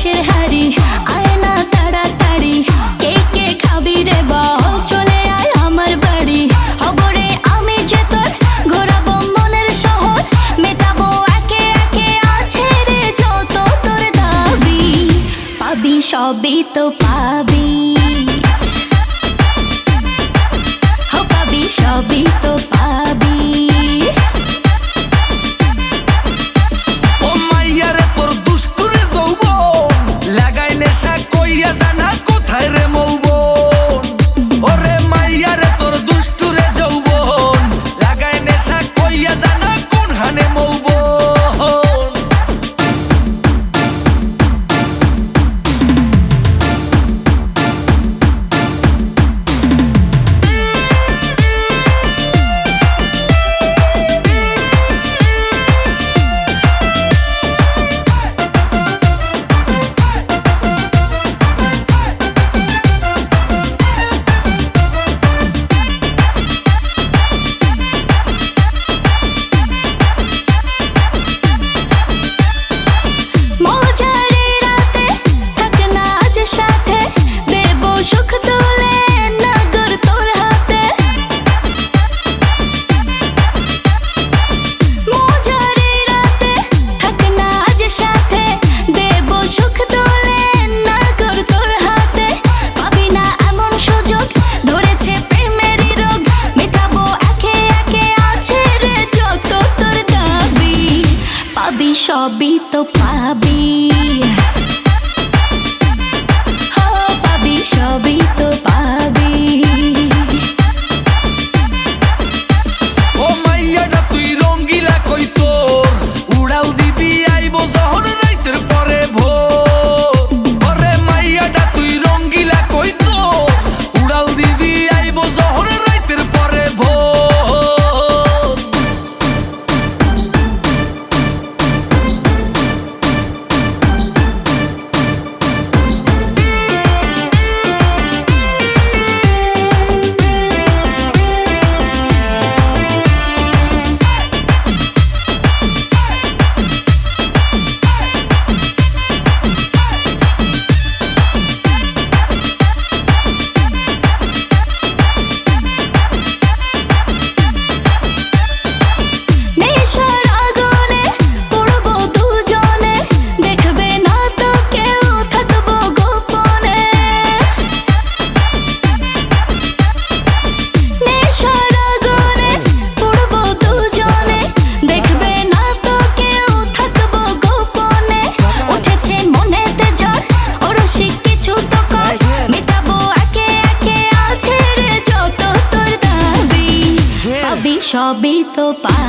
কাচের হাড়ি, আয় না তাড়াতাড়ি, কে কে খাবি রে বল, চলে আয় আমার বাড়ি। হবরে আমি যে তোর, ঘোরাবো মনের শহর, মেটাবো একে একে আছে রে যত তোর দাবি। পাবি সবই তো পাবি, পাবি সবই তো পাবি। ও মাইয়ারে তোর দুষ্টুরে যৌবন, লাগাই নেশা কইয়া জানা কোথায় রে মৌবন। ওরে মাইয়ারে তোর দুষ্টুরে যৌবন, লাগাই নেশা কইয়া জানা কোন হানে মৌবন। সুখ তুলে নগর তোর হাতে, মজারে রাতে থাক না আজ সাথে, দেব সুখ তুলে নগর তোর হাতে। পাবি না এমন সুযোগ, ধরেছে প্রেমেরই রোগ, মেটাবো একে একে আছে রে যত তোর দাবি। পাবি সবই তো পাবি, সবই তো পাবি। ও মাইয়াটা তুই রঙ্গিলা কই তোর, উড়াল দিবি আইবো যখন রাইতের পরে ভোর। ওরে মাইয়াটা তুই রঙ্গিলা কই তোর, উড়াল দিবি আইবো যখন রাইতের পরে ভোর। সবই তো পা